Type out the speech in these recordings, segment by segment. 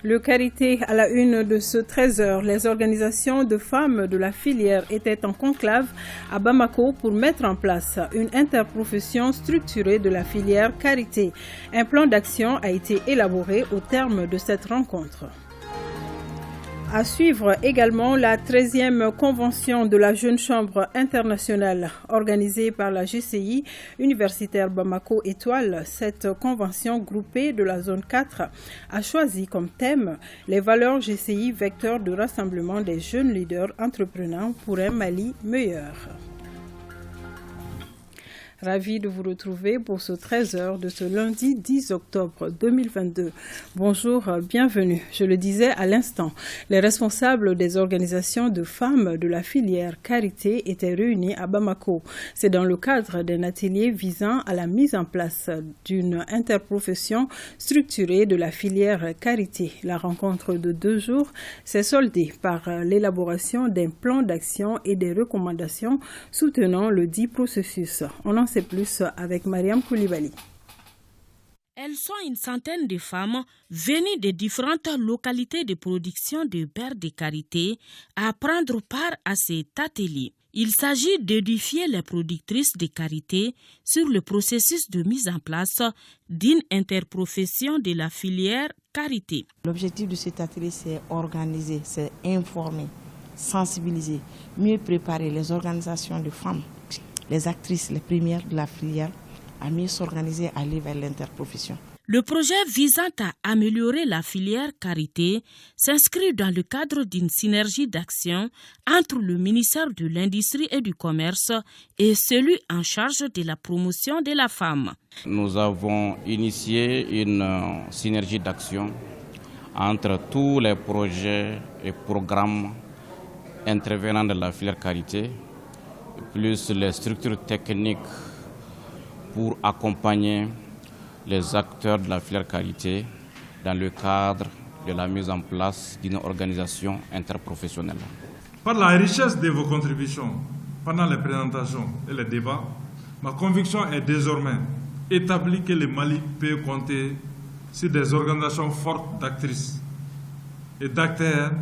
Le Carité à la une de ce 13h. Les organisations de femmes de la filière étaient en conclave à Bamako pour mettre en place une interprofession structurée de la filière Carité. Un plan d'action a été élaboré au terme de cette rencontre. À suivre également la 13e convention de la Jeune Chambre internationale organisée par la GCI universitaire Bamako Étoile. Cette convention groupée de la zone 4 a choisi comme thème les valeurs GCI vecteurs de rassemblement des jeunes leaders entrepreneurs pour un Mali meilleur. Ravi de vous retrouver pour ce 13h de ce lundi 10 octobre 2022. Bonjour, bienvenue. Je le disais à l'instant, les responsables des organisations de femmes de la filière Carité étaient réunis à Bamako. C'est dans le cadre d'un atelier visant à la mise en place d'une interprofession structurée de la filière Carité. La rencontre de 2 jours s'est soldée par l'élaboration d'un plan d'action et des recommandations soutenant le dit processus. On en sait plus avec Mariam Koulibaly. Elles sont une centaine de femmes venues de différentes localités de production de beurre de Carité à prendre part à cet atelier. Il s'agit d'édifier les productrices de Carité sur le processus de mise en place d'une interprofession de la filière Carité. L'objectif de cet atelier, c'est organiser, c'est informer, sensibiliser, mieux préparer les organisations de femmes, les actrices, les premières de la filière, à mieux s'organiser, à aller vers l'interprofession. Le projet visant à améliorer la filière Carité s'inscrit dans le cadre d'une synergie d'action entre le ministère de l'Industrie et du Commerce et celui en charge de la promotion de la femme. Nous avons initié une synergie d'action entre tous les projets et programmes intervenant dans la filière Carité, plus les structures techniques pour accompagner les acteurs de la filière Carité dans le cadre de la mise en place d'une organisation interprofessionnelle. Par la richesse de vos contributions pendant les présentations et les débats, ma conviction est désormais établie que le Mali peut compter sur des organisations fortes d'actrices et d'acteurs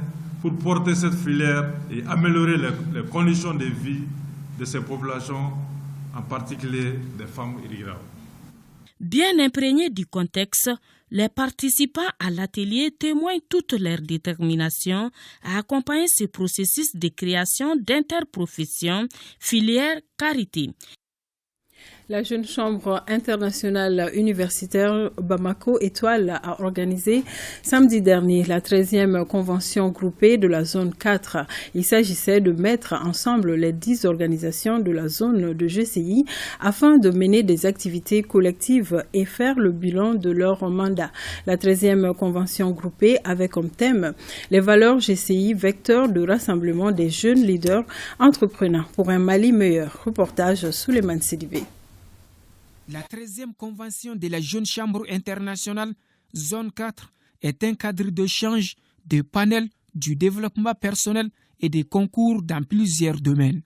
pour porter cette filière et améliorer les conditions de vie de ces populations, en particulier des femmes irrigables. Bien imprégnés du contexte, les participants à l'atelier témoignent toute leur détermination à accompagner ce processus de création d'interprofession filière Carité. La Jeune Chambre internationale universitaire Bamako Étoile a organisé samedi dernier la 13e convention groupée de la zone 4. Il s'agissait de mettre ensemble les 10 organisations de la zone de GCI afin de mener des activités collectives et faire le bilan de leur mandat. La 13e convention groupée avait comme thème les valeurs GCI vecteurs de rassemblement des jeunes leaders entrepreneurs pour un Mali meilleur. Reportage Souleymane Sidibé. La 13e convention de la Jeune Chambre internationale, zone 4, est un cadre d'échange, de panels, du développement personnel et des concours dans plusieurs domaines.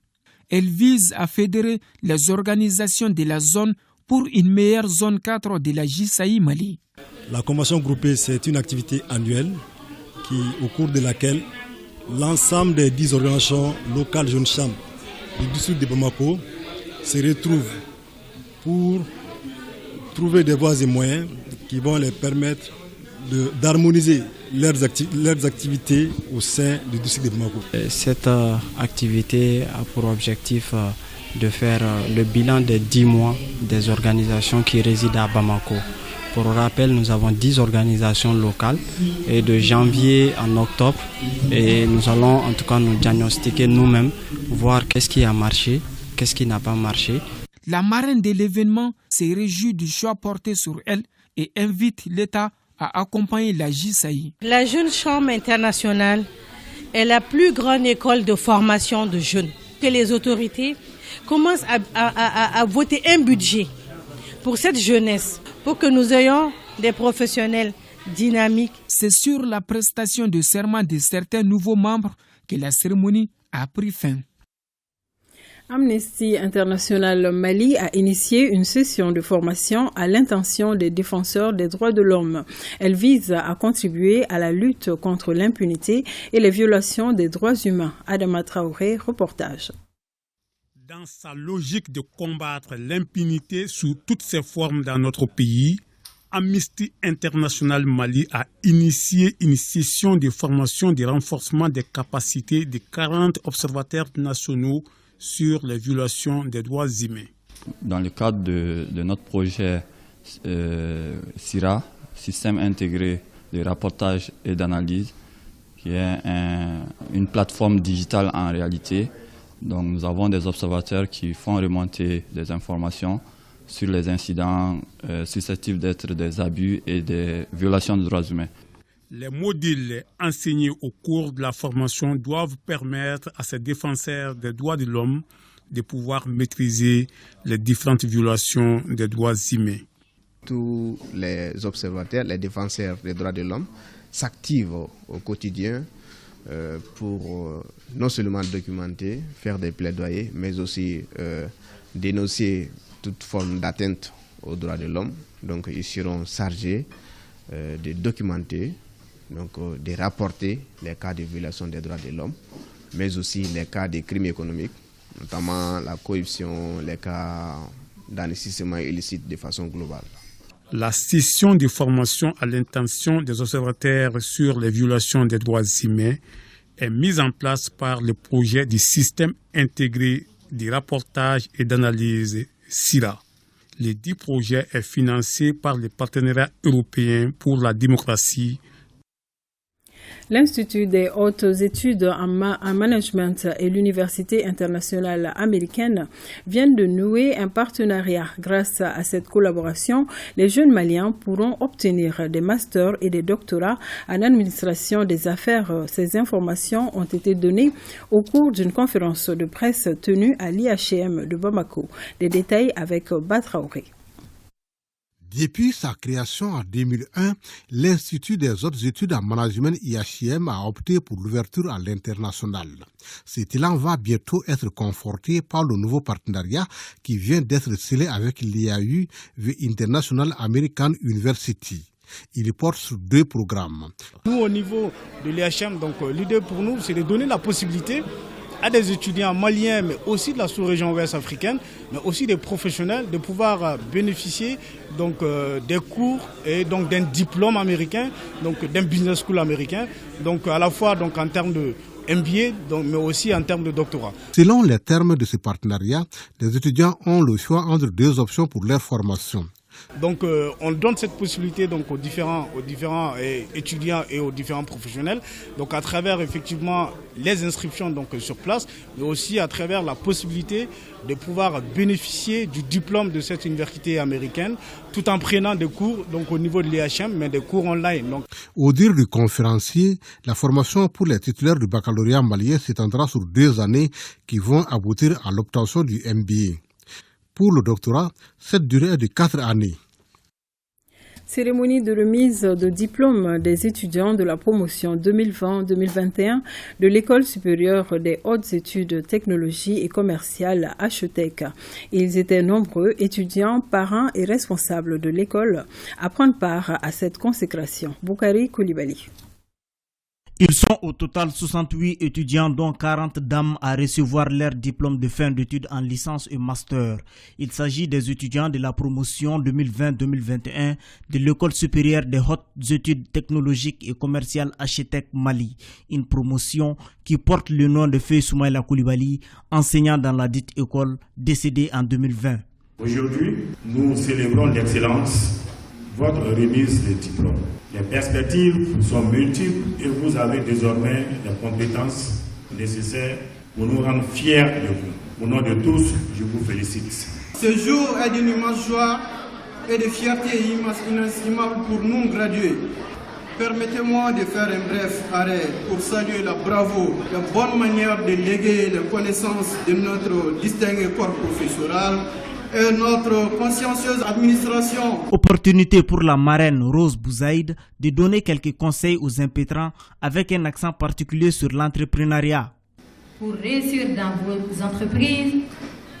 Elle vise à fédérer les organisations de la zone pour une meilleure zone 4 de la GCI Mali. La convention groupée, c'est une activité annuelle au cours de laquelle l'ensemble des 10 organisations locales Jeunes Chambres du district de Bamako se retrouvent pour trouver des voies et moyens qui vont les permettre d'harmoniser leurs activités au sein du district de Bamako. Cette activité a pour objectif de faire le bilan des 10 mois des organisations qui résident à Bamako. Pour rappel, nous avons 10 organisations locales et de janvier en octobre, et nous allons en tout cas nous diagnostiquer nous-mêmes, voir qu'est-ce qui a marché, qu'est-ce qui n'a pas marché. La marraine de l'événement se réjouit du choix porté sur elle et invite l'État à accompagner la GCI. La Jeune Chambre internationale est la plus grande école de formation de jeunes. Que les autorités commencent à voter un budget pour cette jeunesse, pour que nous ayons des professionnels dynamiques. C'est sur la prestation de serment de certains nouveaux membres que la cérémonie a pris fin. Amnesty International Mali a initié une session de formation à l'intention des défenseurs des droits de l'homme. Elle vise à contribuer à la lutte contre l'impunité et les violations des droits humains. Adama Traoré, reportage. Dans sa logique de combattre l'impunité sous toutes ses formes dans notre pays, Amnesty International Mali a initié une session de formation de renforcement des capacités de 40 observateurs nationaux sur les violations des droits humains. Dans le cadre de notre projet SIRA, Système intégré de rapportage et d'analyse, qui est une plateforme digitale en réalité. Donc nous avons des observateurs qui font remonter des informations sur les incidents susceptibles d'être des abus et des violations des droits humains. Les modules enseignés au cours de la formation doivent permettre à ces défenseurs des droits de l'homme de pouvoir maîtriser les différentes violations des droits humains. Tous les observateurs, les défenseurs des droits de l'homme s'activent au quotidien pour non seulement documenter, faire des plaidoyers, mais aussi dénoncer toute forme d'atteinte aux droits de l'homme. Donc ils seront chargés de documenter, donc de rapporter les cas de violation des droits de l'homme, mais aussi les cas de crimes économiques, notamment la corruption, les cas d'enrichissement illicite de façon globale. La session de formation à l'intention des observateurs sur les violations des droits humains est mise en place par le projet du système intégré de rapportage et d'analyse SIRA. Le dit projet est financé par le partenariat européen pour la démocratie. L'Institut des hautes études en management et l'Université internationale américaine viennent de nouer un partenariat. Grâce à cette collaboration, les jeunes Maliens pourront obtenir des masters et des doctorats en administration des affaires. Ces informations ont été données au cours d'une conférence de presse tenue à l'IHM de Bamako. Des détails avec Batraoré. Depuis sa création en 2001, l'Institut des hautes études en management IHM a opté pour l'ouverture à l'international. Cet élan va bientôt être conforté par le nouveau partenariat qui vient d'être scellé avec l'IAU, The International American University. Il porte sur 2 programmes. Nous, au niveau de l'IHM, donc l'idée pour nous, c'est de donner la possibilité à des étudiants maliens, mais aussi de la sous-région ouest africaine, mais aussi des professionnels, de pouvoir bénéficier donc, des cours et donc d'un diplôme américain, donc d'un business school américain, donc à la fois donc, en termes de MBA, donc, mais aussi en termes de doctorat. Selon les termes de ce partenariat, les étudiants ont le choix entre 2 options pour leur formation. Donc on donne cette possibilité donc, aux différents étudiants et aux différents professionnels, donc à travers effectivement les inscriptions donc, sur place, mais aussi à travers la possibilité de pouvoir bénéficier du diplôme de cette université américaine, tout en prenant des cours donc, au niveau de l'IHM, mais des cours online. Donc. Au dire du conférencier, la formation pour les titulaires du baccalauréat malien s'étendra sur 2 années qui vont aboutir à l'obtention du MBA. Pour le doctorat, cette durée est de 4 années. Cérémonie de remise de diplôme des étudiants de la promotion 2020-2021 de l'École supérieure des hautes études technologie et commerciales HETEC. Ils étaient nombreux, étudiants, parents et responsables de l'école, à prendre part à cette consécration. Boukari Koulibaly. Ils sont au total 68 étudiants, dont 40 dames, à recevoir leur diplôme de fin d'études en licence et master. Il s'agit des étudiants de la promotion 2020-2021 de l'École supérieure des hautes études technologiques et commerciales HETEC Mali. Une promotion qui porte le nom de Feu Soumaïla Koulibaly, enseignant dans la dite école, décédé en 2020. Aujourd'hui, nous célébrons l'excellence, votre remise des diplômes. Les perspectives sont multiples et vous avez désormais les compétences nécessaires pour nous rendre fiers de vous. Au nom de tous, je vous félicite. Ce jour est d'une immense joie et de fierté inestimable pour nous gradués. Permettez-moi de faire un bref arrêt pour saluer la bravoure, la bonne manière de léguer les connaissances de notre distingué corps professoral et notre consciencieuse administration. Opportunité pour la marraine Rose Bouzaïd de donner quelques conseils aux impétrants avec un accent particulier sur l'entrepreneuriat. Pour réussir dans vos entreprises,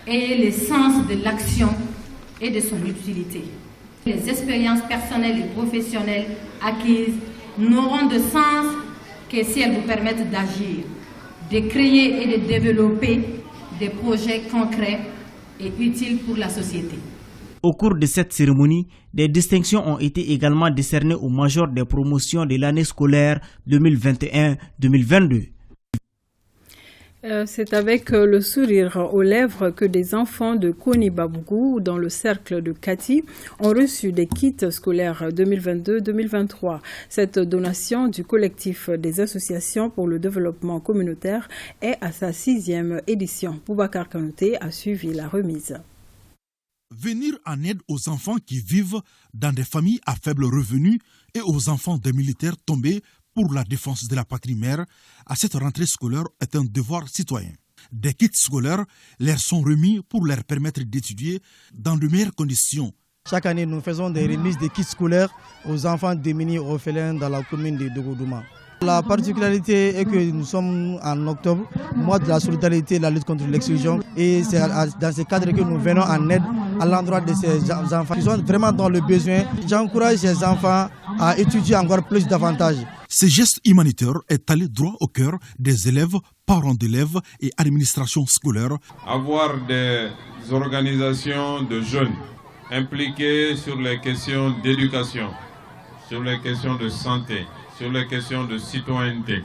et le sens de l'action et de son utilité. Les expériences personnelles et professionnelles acquises n'auront de sens que si elles vous permettent d'agir, de créer et de développer des projets concrets et utiles pour la société. Au cours de cette cérémonie, des distinctions ont été également décernées aux majors des promotions de l'année scolaire 2021-2022. C'est avec le sourire aux lèvres que des enfants de Koni Babougou, dans le cercle de Kati, ont reçu des kits scolaires 2022-2023. Cette donation du collectif des associations pour le développement communautaire est à sa 6e édition. Boubacar Kanouté a suivi la remise. Venir en aide aux enfants qui vivent dans des familles à faible revenu et aux enfants des militaires tombés pour la défense de la patrie mère à cette rentrée scolaire est un devoir citoyen. Des kits scolaires leur sont remis pour leur permettre d'étudier dans de meilleures conditions. Chaque année, nous faisons des remises de kits scolaires aux enfants démunis orphelins dans la commune de Dogodouma. La particularité est que nous sommes en octobre, mois de la solidarité et de la lutte contre l'exclusion. Et c'est dans ce cadre que nous venons en aide à l'endroit de ces enfants qui sont vraiment dans le besoin. J'encourage ces enfants à étudier encore plus davantage. Ce geste humanitaire est allé droit au cœur des élèves, parents d'élèves et administration scolaire. Avoir des organisations de jeunes impliqués sur les questions d'éducation, sur les questions de santé, sur les questions de citoyenneté,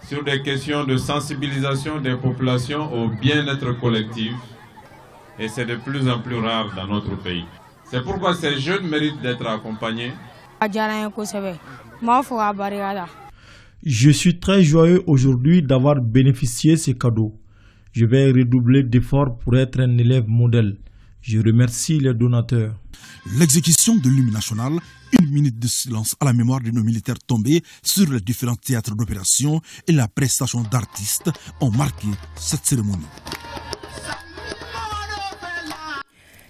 sur des questions de sensibilisation des populations au bien-être collectif, et c'est de plus en plus rare dans notre pays. C'est pourquoi ces jeunes méritent d'être accompagnés. Je suis très joyeux aujourd'hui d'avoir bénéficié de ces cadeaux. Je vais redoubler d'efforts pour être un élève modèle. Je remercie les donateurs. L'exécution de l'hymne national, 1 minute de silence à la mémoire de nos militaires tombés sur les différents théâtres d'opération et la prestation d'artistes ont marqué cette cérémonie.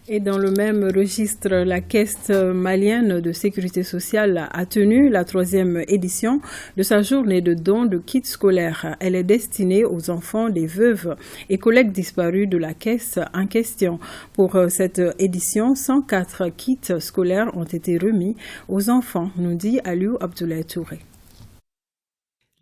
Et dans le même registre, la Caisse malienne de sécurité sociale a tenu la 3e édition de sa journée de don de kits scolaires. Elle est destinée aux enfants des veuves et collègues disparus de la Caisse en question. Pour cette édition, 104 kits scolaires ont été remis aux enfants, nous dit Aliou Abdoulaye Touré.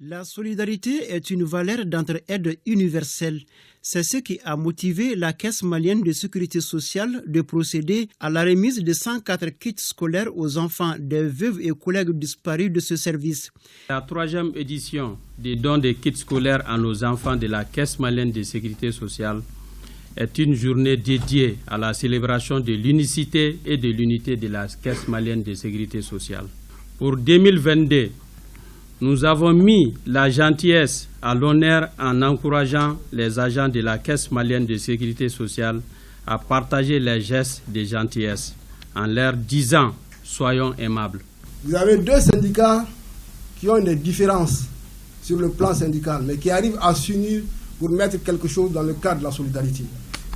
La solidarité est une valeur d'entraide universelle. C'est ce qui a motivé la Caisse malienne de sécurité sociale de procéder à la remise de 104 kits scolaires aux enfants des veuves et collègues disparus de ce service. La 3e édition des dons des kits scolaires à nos enfants de la Caisse malienne de sécurité sociale est une journée dédiée à la célébration de l'unicité et de l'unité de la Caisse malienne de sécurité sociale. Pour 2022, nous avons mis la gentillesse à l'honneur en encourageant les agents de la Caisse malienne de sécurité sociale à partager les gestes de gentillesse en leur disant « Soyons aimables ». Vous avez 2 syndicats qui ont des différences sur le plan syndical, mais qui arrivent à s'unir pour mettre quelque chose dans le cadre de la solidarité.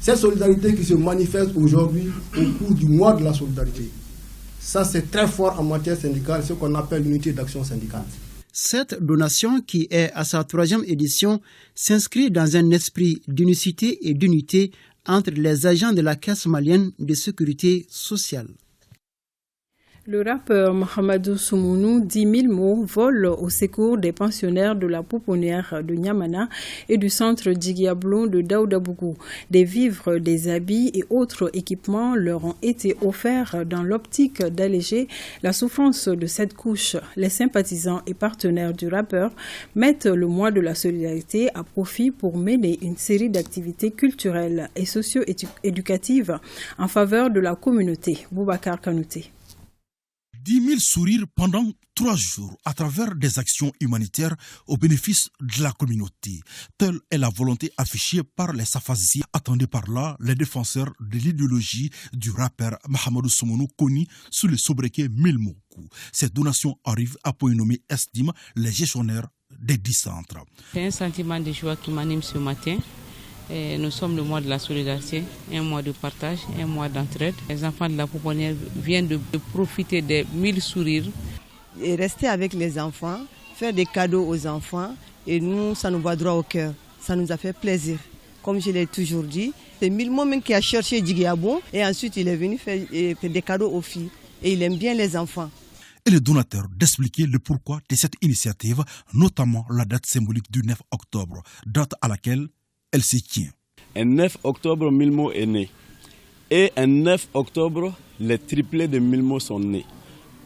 Cette solidarité qui se manifeste aujourd'hui au cours du mois de la solidarité. Ça, c'est très fort en matière syndicale, ce qu'on appelle l'unité d'action syndicale. Cette donation, qui est à sa 3e édition, s'inscrit dans un esprit d'unicité et d'unité entre les agents de la Caisse malienne de sécurité sociale. Le rappeur Mahamadou Soumounou, 10 000 mots, vole au secours des pensionnaires de la pouponnière de Niamana et du centre Djigiablon de Daoudabougou. Des vivres, des habits et autres équipements leur ont été offerts dans l'optique d'alléger la souffrance de cette couche. Les sympathisants et partenaires du rappeur mettent le mois de la solidarité à profit pour mener une série d'activités culturelles et socio-éducatives en faveur de la communauté. Boubacar Kanouté. 10 000 sourires pendant 3 jours à travers des actions humanitaires au bénéfice de la communauté. Telle est la volonté affichée par les Safazi. Attendez par là les défenseurs de l'idéologie du rappeur Mahamadou Soumounou, connu sous le sobriquet Milmoku. Cette donation arrive à point nommé estime les gestionnaires des 10 centres. C'est un sentiment de joie qui m'anime ce matin. Et nous sommes le mois de la solidarité, un mois de partage, un mois d'entraide. Les enfants de la pouponnière viennent de profiter des 1000 sourires. Et rester avec les enfants, faire des cadeaux aux enfants, et nous, ça nous va droit au cœur. Ça nous a fait plaisir comme je l'ai toujours dit. C'est Milmo même qui a cherché Djigiabo et ensuite il est venu faire des cadeaux aux filles. Et il aime bien les enfants. Et le donateur d'expliquer le pourquoi de cette initiative, notamment la date symbolique du 9 octobre, date à laquelle elle se tient. Un 9 octobre, Milmo est né. Et un 9 octobre, les triplés de Milmo sont nés.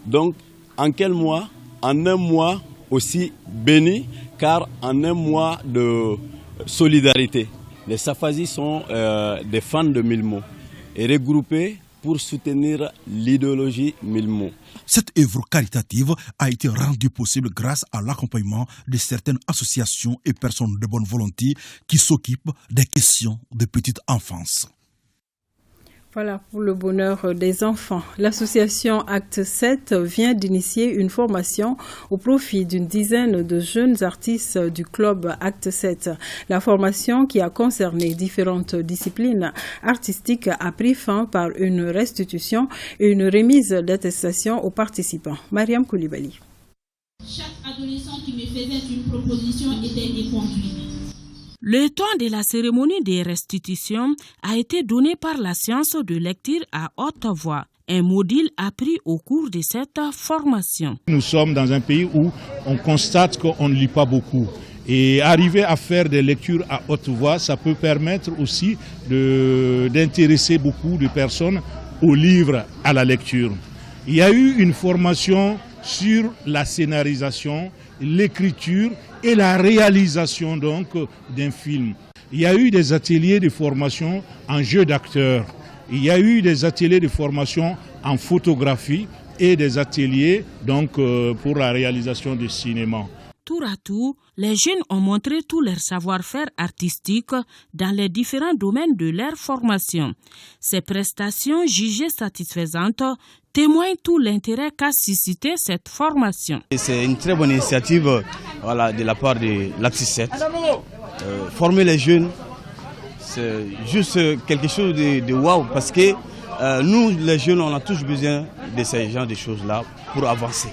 Donc, en quel mois? En un mois aussi béni, car en un mois de solidarité. Les Safazis sont des fans de Milmo et regroupés pour soutenir l'idéologie Milmo. Cette œuvre caritative a été rendue possible grâce à l'accompagnement de certaines associations et personnes de bonne volonté qui s'occupent des questions de petite enfance. Voilà pour le bonheur des enfants. L'association Acte 7 vient d'initier une formation au profit d'une dizaine de jeunes artistes du club Acte 7. La formation, qui a concerné différentes disciplines artistiques, a pris fin par une restitution et une remise d'attestation aux participants. Mariam Koulibaly. Chaque adolescent qui me faisait une proposition était éconduit. Le temps de la cérémonie de restitution a été donné par la séance de lecture à haute voix, un module appris au cours de cette formation. Nous sommes dans un pays où on constate qu'on ne lit pas beaucoup. Et arriver à faire des lectures à haute voix, ça peut permettre aussi d'intéresser beaucoup de personnes au livre, à la lecture. Il y a eu une formation sur la scénarisation, l'écriture et la réalisation donc d'un film. Il y a eu des ateliers de formation en jeu d'acteurs. Il y a eu des ateliers de formation en photographie et des ateliers donc pour la réalisation du cinéma. Tour à tour, les jeunes ont montré tout leur savoir-faire artistique dans les différents domaines de leur formation. Ces prestations jugées satisfaisantes témoignent tout l'intérêt qu'a suscité cette formation. C'est une très bonne initiative de la part de l'Acte 7. Former les jeunes, c'est juste quelque chose de waouh parce que nous, les jeunes, on a tous besoin de ces genres de choses-là pour avancer.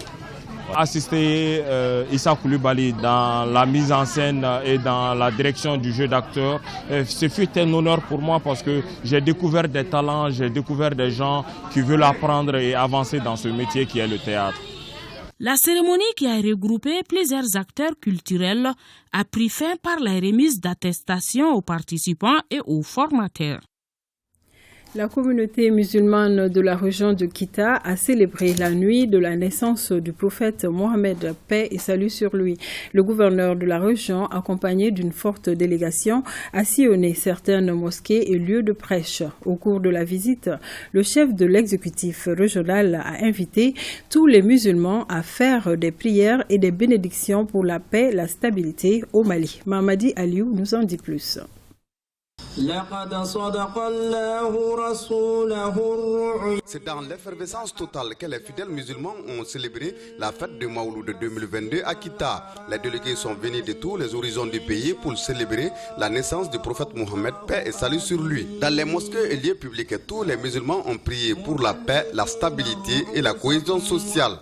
Assister Issa Koulibaly dans la mise en scène et dans la direction du jeu d'acteur, ce fut un honneur pour moi parce que j'ai découvert des talents, j'ai découvert des gens qui veulent apprendre et avancer dans ce métier qui est le théâtre. La cérémonie, qui a regroupé plusieurs acteurs culturels, a pris fin par la remise d'attestations aux participants et aux formateurs. La communauté musulmane de la région de Kita a célébré la nuit de la naissance du prophète Mohammed, paix et salut sur lui. Le gouverneur de la région, accompagné d'une forte délégation, a sillonné certaines mosquées et lieux de prêche. Au cours de la visite, le chef de l'exécutif régional a invité tous les musulmans à faire des prières et des bénédictions pour la paix et la stabilité au Mali. Mamadi Aliou nous en dit plus. C'est dans l'effervescence totale que les fidèles musulmans ont célébré la fête de Maouloud de 2022 à Kita. Les délégués sont venus de tous les horizons du pays pour célébrer la naissance du prophète Mohammed, paix et salut sur lui. Dans les mosquées et lieux publics, tous les musulmans ont prié pour la paix, la stabilité et la cohésion sociale.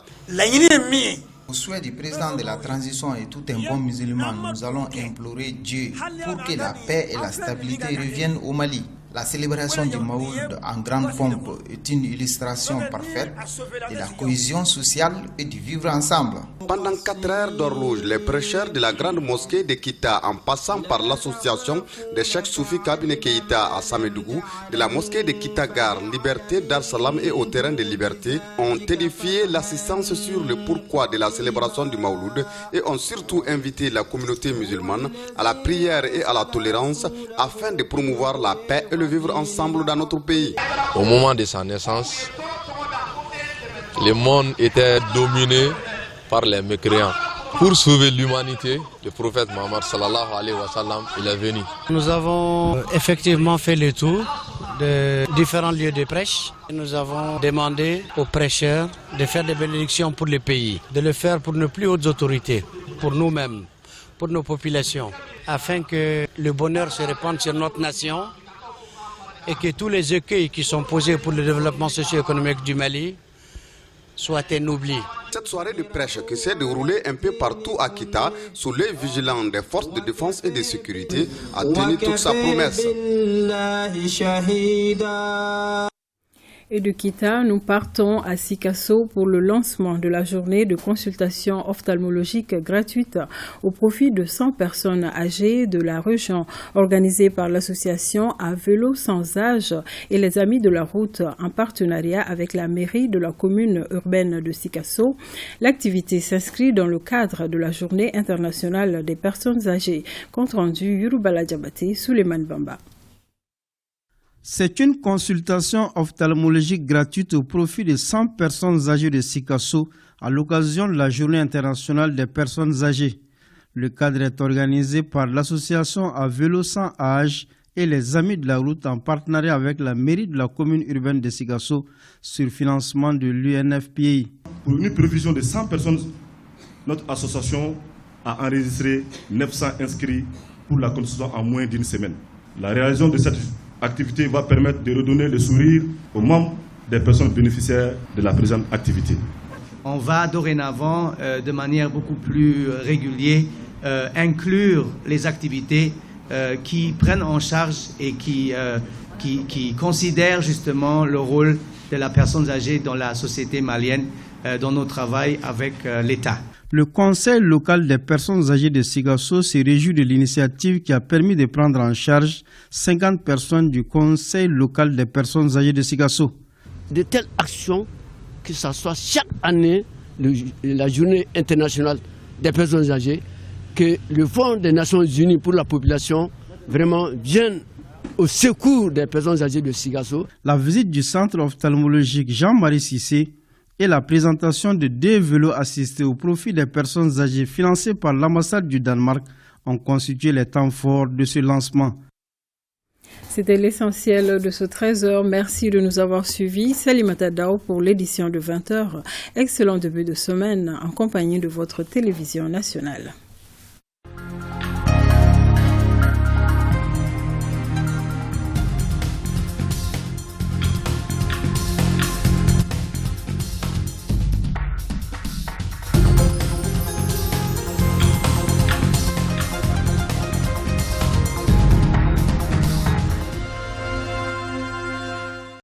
Au souhait du président de la transition et tout un bon musulman, nous allons implorer Dieu pour que la paix et la stabilité reviennent au Mali. La célébration du Maoulid en grande pompe est une illustration parfaite de la cohésion sociale et du vivre ensemble. Pendant 4 heures d'horloge, les prêcheurs de la grande mosquée de Kita, en passant par l'association des Cheikh Soufi Kabine Keïta à Samedougou, de la mosquée de Kita Gare, Liberté, Dar Salam et au terrain de Liberté, ont édifié l'assistance sur le pourquoi de la célébration du Maouloud et ont surtout invité la communauté musulmane à la prière et à la tolérance afin de promouvoir la paix et le vivre ensemble dans notre pays. Au moment de sa naissance, le monde était dominé par les mécréants. Pour sauver l'humanité, le prophète Mohammed sallallahu alayhi wa sallam, il est venu. Nous avons effectivement fait le tour de différents lieux de prêche. Nous avons demandé aux prêcheurs de faire des bénédictions pour le pays, de le faire pour nos plus hautes autorités, pour nous-mêmes, pour nos populations, afin que le bonheur se répande sur notre nation et que tous les écueils qui sont posés pour le développement socio-économique du Mali soit un oubli. Cette soirée de prêche qui s'est déroulée un peu partout à Kita, sous l'œil vigilant des forces de défense et de sécurité, a tenu toute sa promesse. Et de Kita, nous partons à Sikasso pour le lancement de la journée de consultation ophtalmologique gratuite au profit de 100 personnes âgées de la région, organisée par l'association À Vélo Sans Âge et les Amis de la Route en partenariat avec la mairie de la commune urbaine de Sikasso. L'activité s'inscrit dans le cadre de la journée internationale des personnes âgées. Compte rendu Yurubala Djabate, Souleymane Bamba. C'est une consultation ophtalmologique gratuite au profit de 100 personnes âgées de Sikasso à l'occasion de la Journée internationale des personnes âgées. Le cadre est organisé par l'association À Vélo Sans Âge et les Amis de la Route en partenariat avec la mairie de la commune urbaine de Sikasso sur financement de l'UNFPI. Pour une prévision de 100 personnes, notre association a enregistré 900 inscrits pour la consultation en moins d'une semaine. La réalisation de cette activité va permettre de redonner le sourire aux membres des personnes bénéficiaires de la présente activité. On va dorénavant, de manière beaucoup plus régulière, inclure les activités qui prennent en charge et qui considèrent justement le rôle de la personne âgée dans la société malienne, dans nos travaux avec l'État. Le Conseil local des personnes âgées de Sikasso se réjouit de l'initiative qui a permis de prendre en charge 50 personnes du Conseil local des personnes âgées de Sikasso. De telles actions, que ce soit chaque année, la journée internationale des personnes âgées, que le Fonds des Nations Unies pour la population vraiment vienne au secours des personnes âgées de Sikasso. La visite du centre ophtalmologique Jean-Marie Cissé et la présentation de 2 vélos assistés au profit des personnes âgées financés par l'ambassade du Danemark ont constitué les temps forts de ce lancement. C'était l'essentiel de ce 13h. Merci de nous avoir suivis. Salimata Dao pour l'édition de 20h. Excellent début de semaine en compagnie de votre télévision nationale.